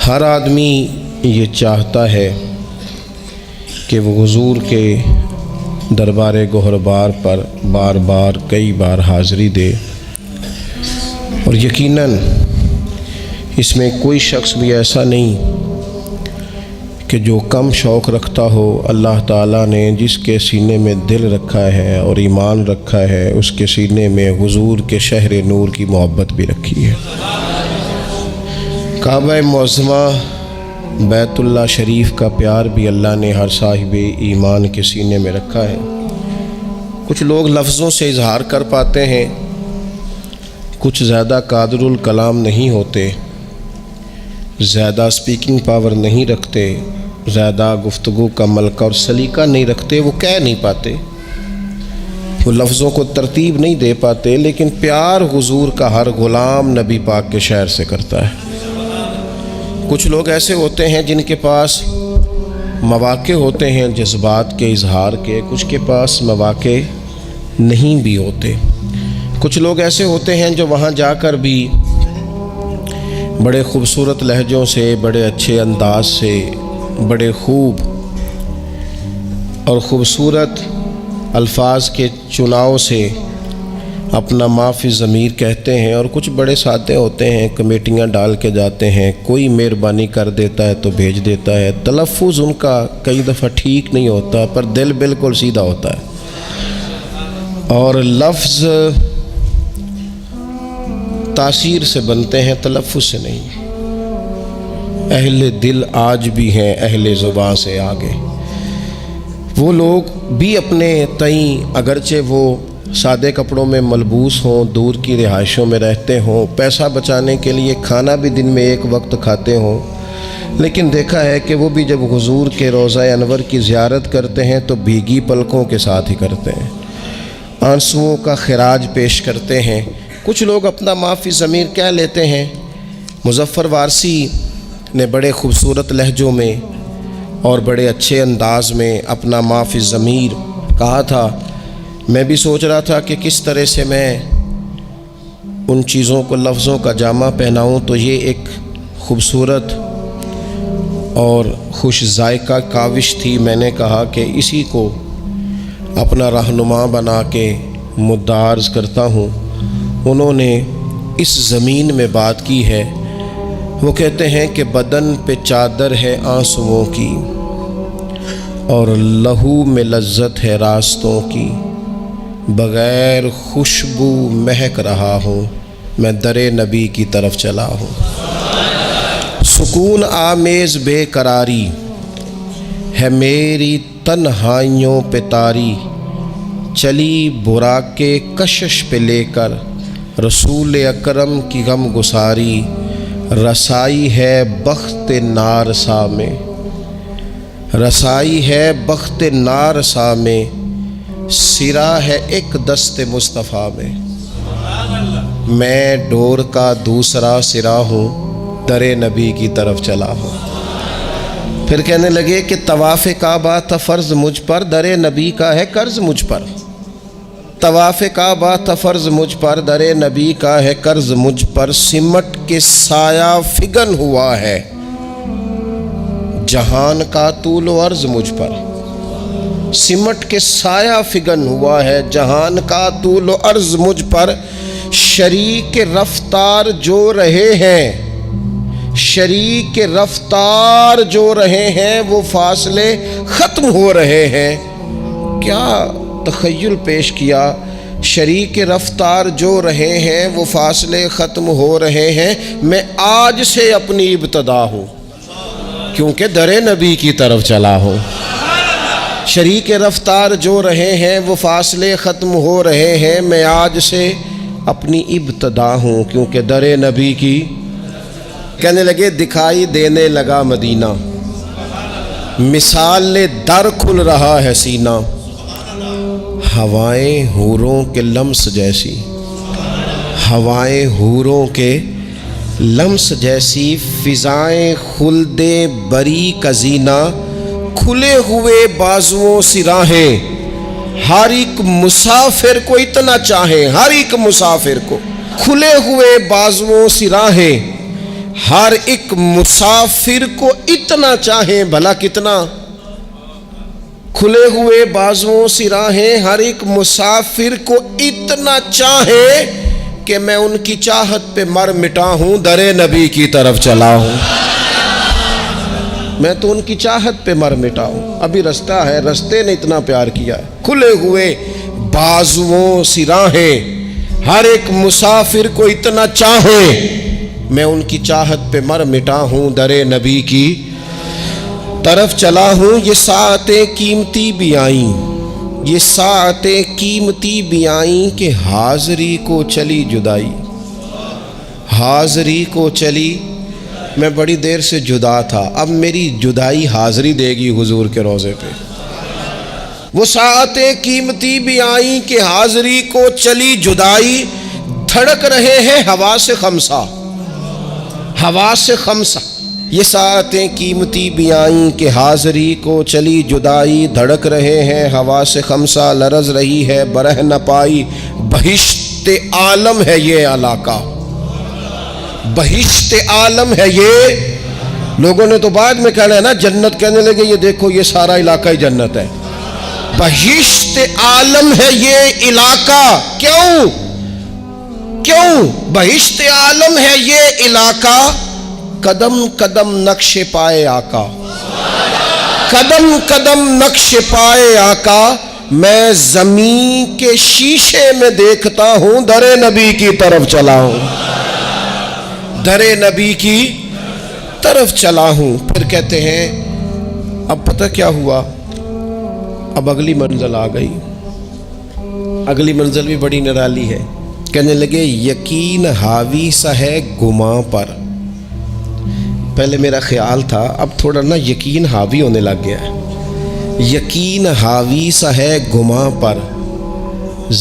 ہر آدمی یہ چاہتا ہے کہ وہ حضور کے دربار گوہربار پر بار بار کئی بار حاضری دے، اور یقیناً اس میں کوئی شخص بھی ایسا نہیں کہ جو کم شوق رکھتا ہو۔ اللہ تعالیٰ نے جس کے سینے میں دل رکھا ہے اور ایمان رکھا ہے، اس کے سینے میں حضور کے شہر نور کی محبت بھی رکھی ہے۔ کعبہ معظمہ بیت اللہ شریف کا پیار بھی اللہ نے ہر صاحب ایمان کے سینے میں رکھا ہے۔ کچھ لوگ لفظوں سے اظہار کر پاتے ہیں، کچھ زیادہ قادر الکلام نہیں ہوتے، زیادہ سپیکنگ پاور نہیں رکھتے، زیادہ گفتگو کا ملکہ اور سلیقہ نہیں رکھتے، وہ کہہ نہیں پاتے، وہ لفظوں کو ترتیب نہیں دے پاتے، لیکن پیار حضور کا ہر غلام نبی پاک کے شہر سے کرتا ہے۔ کچھ لوگ ایسے ہوتے ہیں جن کے پاس مواقع ہوتے ہیں جذبات کے اظہار کے، کچھ کے پاس مواقع نہیں بھی ہوتے۔ کچھ لوگ ایسے ہوتے ہیں جو وہاں جا کر بھی بڑے خوبصورت لہجوں سے، بڑے اچھے انداز سے، بڑے خوب اور خوبصورت الفاظ کے چناؤ سے اپنا معافی ضمیر کہتے ہیں، اور کچھ بڑے سادے ہوتے ہیں، کمیٹیاں ڈال کے جاتے ہیں، کوئی مہربانی کر دیتا ہے تو بھیج دیتا ہے، تلفظ ان کا کئی دفعہ ٹھیک نہیں ہوتا پر دل بالکل سیدھا ہوتا ہے، اور لفظ تاثیر سے بنتے ہیں، تلفظ سے نہیں۔ اہل دل آج بھی ہیں اہل زبان سے آگے۔ وہ لوگ بھی اپنے تئیں اگرچہ وہ سادے کپڑوں میں ملبوس ہوں، دور کی رہائشوں میں رہتے ہوں، پیسہ بچانے کے لیے کھانا بھی دن میں ایک وقت کھاتے ہوں، لیکن دیکھا ہے کہ وہ بھی جب حضور کے روضہ انور کی زیارت کرتے ہیں تو بھیگی پلکوں کے ساتھ ہی کرتے ہیں، آنسوؤں کا خراج پیش کرتے ہیں۔ کچھ لوگ اپنا معافی ضمیر کہہ لیتے ہیں۔ مظفر وارسی نے بڑے خوبصورت لہجوں میں اور بڑے اچھے انداز میں اپنا معافی ضمیر کہا تھا۔ میں بھی سوچ رہا تھا کہ کس طرح سے میں ان چیزوں کو لفظوں کا جامہ پہناؤں، تو یہ ایک خوبصورت اور خوش ذائقہ کاوش تھی۔ میں نے کہا کہ اسی کو اپنا رہنما بنا کے مدعا عرض کرتا ہوں۔ انہوں نے اس زمین میں بات کی ہے، وہ کہتے ہیں کہ بدن پہ چادر ہے آنسوؤں کی، اور لہو میں لذت ہے راستوں کی، بغیر خوشبو مہک رہا ہوں، میں در نبی کی طرف چلا ہوں۔ سکون آمیز بے قراری ہے میری تنہائیوں پہ طاری، چلی براق کشش پہ لے کر رسول اکرم کی غم گساری، رسائی ہے بخت نارسا میں، رسائی ہے بخت نارسا میں، سرا ہے ایک دست مصطفیٰ میں، میں ڈور کا دوسرا سرا ہوں، در نبی کی طرف چلا ہوں۔ پھر کہنے لگے کہ طواف کعبہ تھا فرض مجھ پر، در نبی کا ہے قرض مجھ پر، طواف کعبہ تھا فرض مجھ پر، در نبی کا ہے قرض مجھ پر، سمٹ کے سایہ فگن ہوا ہے جہان کا طول و عرض مجھ پر، سمٹ کے سایہ فگن ہوا ہے جہان کا طول و عرض مجھ پر، شریک رفتار جو رہے ہیں، شریک رفتار جو رہے ہیں، وہ فاصلے ختم ہو رہے ہیں۔ کیا تخیل پیش کیا، شریک رفتار جو رہے ہیں وہ فاصلے ختم ہو رہے ہیں، میں آج سے اپنی ابتدا ہوں کیونکہ در نبی کی طرف چلا ہوں۔ شریک رفتار جو رہے ہیں وہ فاصلے ختم ہو رہے ہیں، میں آج سے اپنی ابتدا ہوں کیونکہ در نبی کی۔ کہنے لگے دکھائی دینے لگا مدینہ، مثال در کھل رہا ہے سینہ، ہوائیں حوروں کے لمس جیسی، ہوائیں حوروں کے لمس جیسی، فضائیں خلد بری کا زینہ، کھلے ہوئے بازوؤں سی راہیں، ہر ایک مسافر کو اتنا چاہیں، ہر ایک مسافر کو کھلے ہوئے بازوؤں سی راہیں، ہر ایک مسافر کو اتنا چاہیں، بھلا کتنا؟ کھلے ہوئے بازوؤں سے راہیں ہر ایک مسافر کو اتنا چاہیں کہ میں ان کی چاہت پہ مر مٹا ہوں، در نبی کی طرف چلا ہوں۔ میں تو ان کی چاہت پہ مر مٹا ہوں۔ ابھی رستہ ہے، رستے نے اتنا پیار کیا ہے۔ کھلے ہوئے بازوؤں سے راہیں ہر ایک مسافر کو اتنا چاہیں، میں ان کی چاہت پہ مر مٹا ہوں، در نبی کی طرف چلا ہوں۔ یہ ساعتیں قیمتی بھی آئیں، یہ ساعتیں قیمتی بھی آئیں کہ حاضری کو چلی جدائی، حاضری کو چلی۔ میں بڑی دیر سے جدا تھا، اب میری جدائی حاضری دے گی حضور کے روضے پہ۔ وہ ساعتیں قیمتی بھی آئیں کہ حاضری کو چلی جدائی، دھڑک رہے ہیں حواس خمسہ، حواس خمسہ۔ یہ ساعتیں قیمتی بھی آئیں کہ حاضری کو چلی جدائی، دھڑک رہے ہیں حواس خمسہ، لرز رہی ہے برہ نہ پائی، بہشت عالم ہے یہ علاقہ، بہشت عالم ہے یہ۔ لوگوں نے تو بعد میں کہنا ہے نا جنت، کہنے لگے یہ دیکھو یہ سارا علاقہ ہی جنت ہے۔ بہشت عالم ہے یہ علاقہ، کیوں؟ بہشت عالم ہے یہ علاقہ، قدم قدم نقش پائے آقا، قدم قدم نقش پائے آقا۔ میں زمین کے شیشے میں دیکھتا ہوں، در نبی کی طرف چلا ہوں، در نبی کی طرف چلا ہوں۔ پھر کہتے ہیں اب پتہ کیا ہوا؟ اب اگلی منزل آ گئی، اگلی منزل بھی بڑی نرالی ہے۔ کہنے لگے یقین حاوی سا ہے گماں پر۔ پہلے میرا خیال تھا، اب تھوڑا نا یقین حاوی ہونے لگ گیا ہے۔ یقین حاوی سا ہے گماں پر،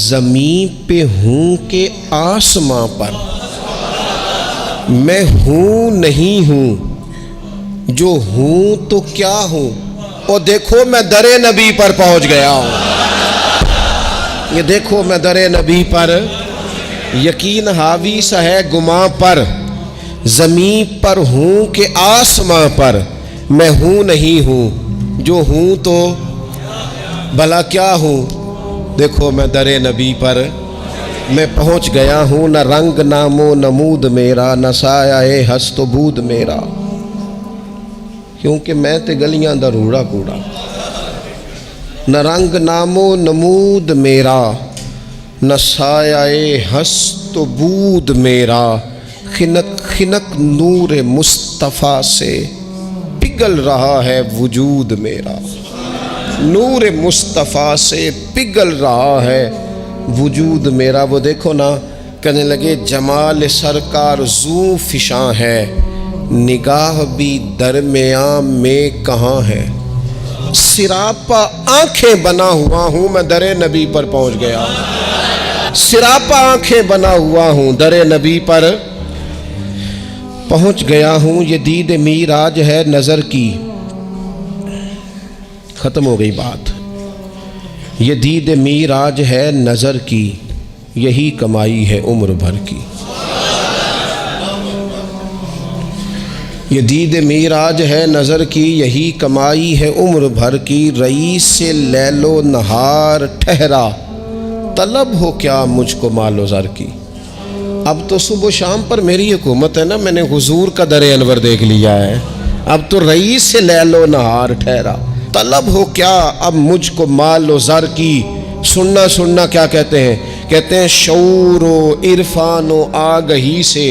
زمین پہ ہوں کہ آسماں پر، میں ہوں نہیں ہوں، جو ہوں تو کیا ہوں، اور دیکھو میں در نبی پر پہنچ گیا ہوں۔ یہ دیکھو میں در نبی پر، یقین حاوی سا ہے گماں پر، زمین پر ہوں کہ آسماں پر، میں ہوں نہیں ہوں، جو ہوں تو بھلا کیا ہوں، دیکھو میں در نبی پر میں پہنچ گیا ہوں۔ نہ رنگ نام و نمود میرا، نہ سایہ ہست و بود میرا، کیونکہ میں تے گلیاں دا روڑا کوڑا۔ نہ رنگ نام و نمود میرا، نہ سایہ ہست و بود میرا، خنک خنک نور مصطفیٰ سے پگھل رہا ہے وجود میرا، نور مصطفیٰ سے پگھل رہا ہے وجود میرا۔ وہ دیکھو نا، کہنے لگے جمال سرکار زو فشاں ہے، نگاہ بھی درمیان میں کہاں ہے، سراپا آنکھیں بنا ہوا ہوں، میں در نبی پر پہنچ گیا ہوں، سراپا آنکھیں بنا ہوا ہوں، در نبی پر پہنچ گیا ہوں۔ یہ دید میراج ہے نظر کی، ختم ہو گئی بات۔ یہ دید میراج ہے نظر کی، یہی کمائی ہے عمر بھر کی۔ یہ دید میراج ہے نظر کی، یہی کمائی ہے عمر بھر کی۔ رئیس سے لیل و نہار ٹھہرا، طلب ہو کیا مجھ کو مال و زر کی۔ اب تو صبح و شام پر میری حکومت ہے نا، میں نے حضور کا در انور دیکھ لیا ہے، اب تو رئیس سے لیل و نہار ٹھہرا، طلب ہو کیا اب مجھ کو مال و زر کی۔ سننا کیا کہتے ہیں؟ کہتے ہیں شعور و عرفان و آگہی سے،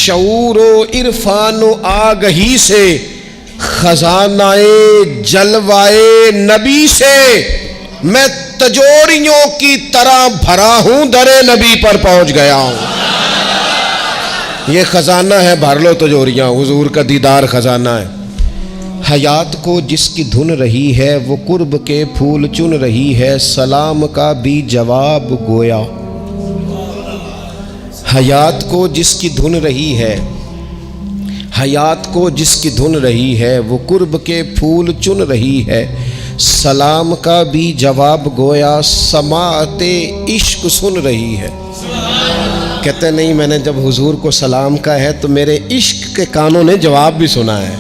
شعور و عرفان و آگہی سے، خزانہ جلوائے نبی سے، میں تجوریوں کی طرح بھرا ہوں، در نبی پر پہنچ گیا ہوں۔ یہ خزانہ ہے، بھر لو تجوریاں، حضور کا دیدار خزانہ ہے۔ حیات کو جس کی دھن رہی ہے، وہ قرب کے پھول چن رہی ہے، سلام کا بھی جواب گویا۔ حیات کو جس کی دھن رہی ہے، حیات کو جس کی دھن رہی ہے، وہ قرب کے پھول چن رہی ہے، سلام کا بھی جواب گویا، سماعت عشق سن رہی ہے۔ کہتے نہیں، میں نے جب حضور کو سلام کہا ہے تو میرے عشق کے کانوں نے جواب بھی سنا ہے.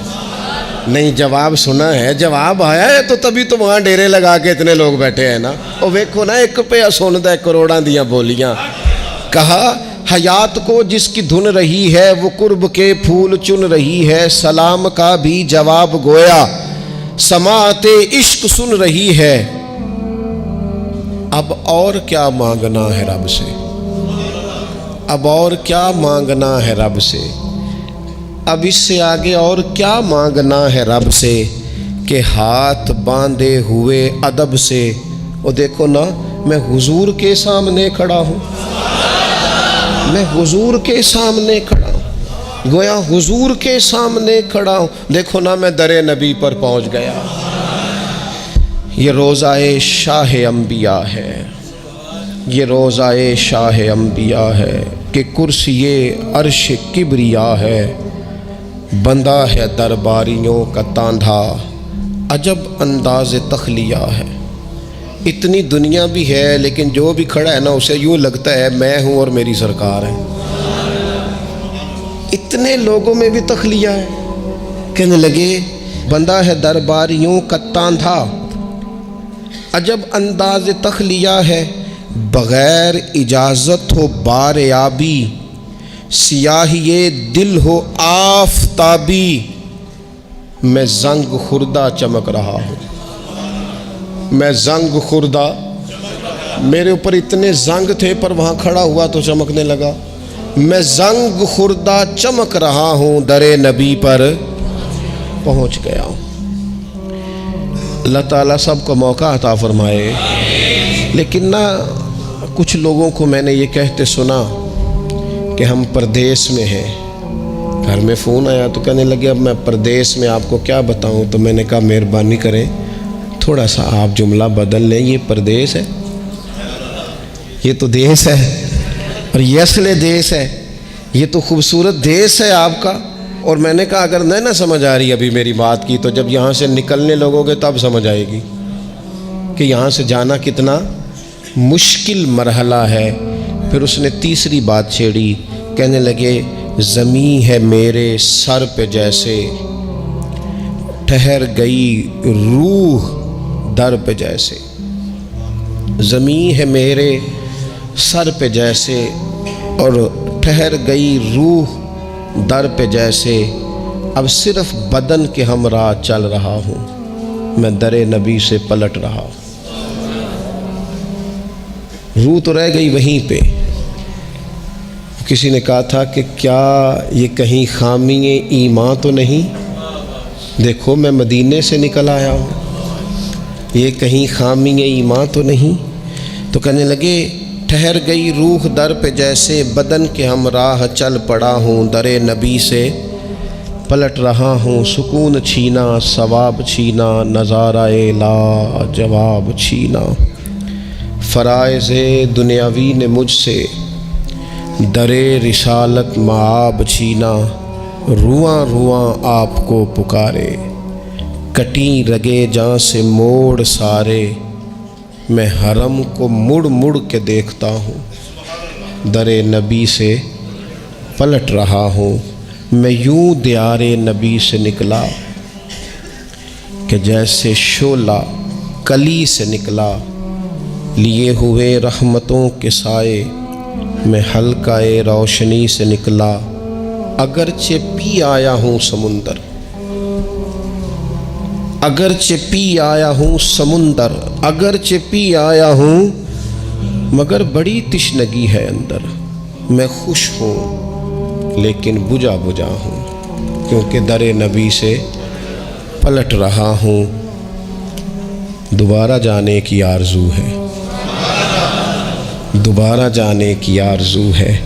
نہیں جواب سنا ہے، جواب آیا ہے تو تبھی تو وہاں ڈیرے لگا کے اتنے لوگ بیٹھے ہیں نا. اور ویکھو نا، ایک پہ سندا ہے کروڑاں دیاں بولیاں. کہا حیات کو جس کی دھن رہی ہے وہ قرب کے پھول چن رہی ہے. سلام کا بھی جواب گویا سماعت عشق سن رہی ہے. اب اور کیا مانگنا ہے رب سے، اب اور کیا مانگنا ہے رب سے، اب اس سے آگے اور کیا مانگنا ہے رب سے کہ ہاتھ باندھے ہوئے ادب سے. اور دیکھو نا، میں حضور کے سامنے کھڑا ہوں، میں حضور کے سامنے کھڑا ہوں، گویا حضور کے سامنے کھڑا ہوں. دیکھو نا، میں در نبی پر پہنچ گیا. یہ روضہ شاہ انبیاء ہے، یہ روضہ شاہ انبیاء ہے کہ کرسی عرش کبریا ہے. بندہ ہے درباریوں کا تاندھا، عجب انداز تخلیہ ہے. اتنی دنیا بھی ہے لیکن جو بھی کھڑا ہے نا اسے یوں لگتا ہے میں ہوں اور میری سرکار ہے. اتنے لوگوں میں بھی تخلیہ ہے. کہنے لگے بندہ ہے درباریوں کا تاندھا، عجب انداز تخلیہ ہے. بغیر اجازت ہو بار آبی، سیاہی دل ہو آفتابی. میں زنگ خوردہ چمک رہا ہوں، میں زنگ خوردہ، میرے اوپر اتنے زنگ تھے پر وہاں کھڑا ہوا تو چمکنے لگا. میں زنگ خوردہ چمک رہا ہوں، در نبی پر پہنچ گیا ہوں. اللہ تعالیٰ سب کو موقع عطا فرمائے. لیکن نا کچھ لوگوں کو میں نے یہ کہتے سنا کہ ہم پردیس میں ہیں. گھر میں فون آیا تو کہنے لگے اب میں پردیس میں آپ کو کیا بتاؤں. تو میں نے کہا مہربانی کریں تھوڑا سا آپ جملہ بدل لیں. یہ پردیس ہے، یہ تو دیس ہے، اور یہ اصل دیس ہے. یہ تو خوبصورت دیس ہے آپ کا. اور میں نے کہا اگر نہیں نہ سمجھ آ رہی ابھی میری بات کی تو جب یہاں سے نکلنے لگو گے تب سمجھ آئے گی کہ یہاں سے جانا کتنا مشکل مرحلہ ہے. پھر اس نے تیسری بات چھیڑی. کہنے لگے زمین ہے میرے سر پہ جیسے، ٹھہر گئی روح در پہ جیسے. زمین ہے میرے سر پہ جیسے اور ٹھہر گئی روح در پہ جیسے. اب صرف بدن کے ہمراہ چل رہا ہوں، میں در نبی سے پلٹ رہا ہوں. روح تو رہ گئی وہیں پہ. کسی نے کہا تھا کہ کیا یہ کہیں خامی ایمان تو نہیں؟ دیکھو میں مدینے سے نکل آیا ہوں، یہ کہیں خامی ایمان تو نہیں؟ تو کہنے لگے ٹھہر گئی روح در پہ جیسے، بدن کے ہمراہ چل پڑا ہوں، در نبی سے پلٹ رہا ہوں. سکون چھینا ثواب چھینا، نظارہ لا جواب چھینا. فرائض دنیاوی نے مجھ سے در رسالت معاب چھینا. رواں رواں آپ کو پکارے، کٹیں رگے جاں سے موڑ سارے. میں حرم کو مڑ مڑ کے دیکھتا ہوں، در نبی سے پلٹ رہا ہوں. میں یوں دیار نبی سے نکلا کہ جیسے شعلہ کلی سے نکلا. لیے ہوئے رحمتوں کے سائے، میں حلقہ روشنی سے نکلا. اگرچہ پی آیا ہوں سمندر، اگرچہ پی آیا ہوں سمندر، اگرچہ پی آیا ہوں مگر بڑی تشنگی ہے اندر. میں خوش ہوں لیکن بجھا بجھا ہوں، کیونکہ در نبی سے پلٹ رہا ہوں. دوبارہ جانے کی آرزو ہے، دوبارہ جانے کی آرزو ہے،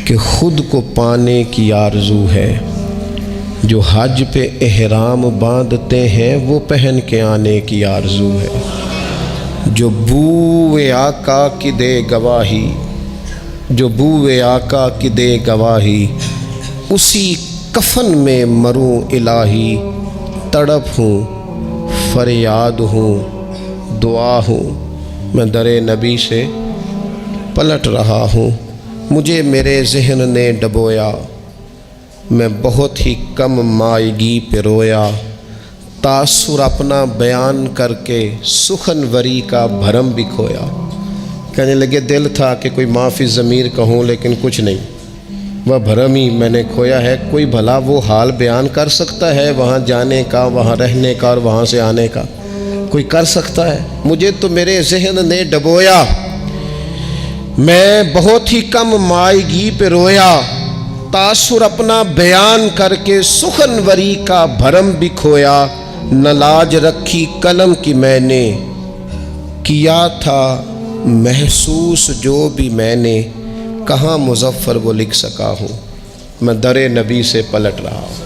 کہ خود کو پانے کی آرزو ہے. جو حج پہ احرام باندھتے ہیں وہ پہن کے آنے کی آرزو ہے. جو بوئے آقا کی دے گواہی، جو بوئے آقا کی دے گواہی، اسی کفن میں مروں الہی. تڑپ ہوں، فریاد ہوں، دعا ہوں، میں در نبی سے پلٹ رہا ہوں. مجھے میرے ذہن نے ڈبویا، میں بہت ہی کم مائگی پہ رویا، تاثر اپنا بیان کر کے سخنوری کا بھرم بھی کھویا۔ کہنے لگے دل تھا کہ کوئی معافی ضمیر کہوں، لیکن کچھ نہیں، وہ بھرم ہی میں نے کھویا ہے۔ کوئی بھلا وہ حال بیان کر سکتا ہے وہاں جانے کا، وہاں رہنے کا اور وہاں سے آنے کا؟ کوئی کر سکتا ہے؟ مجھے تو میرے ذہن نے ڈبویا، میں بہت ہی کم مائگی پہ رویا، تاثر اپنا بیان کر کے سخنوری کا بھرم بھی کھویا۔ نہ لاج رکھی قلم کی میں نے، کیا تھا محسوس جو بھی میں نے، کہاں مظفر وہ لکھ سکا ہوں، میں در نبی سے پلٹ رہا ہوں۔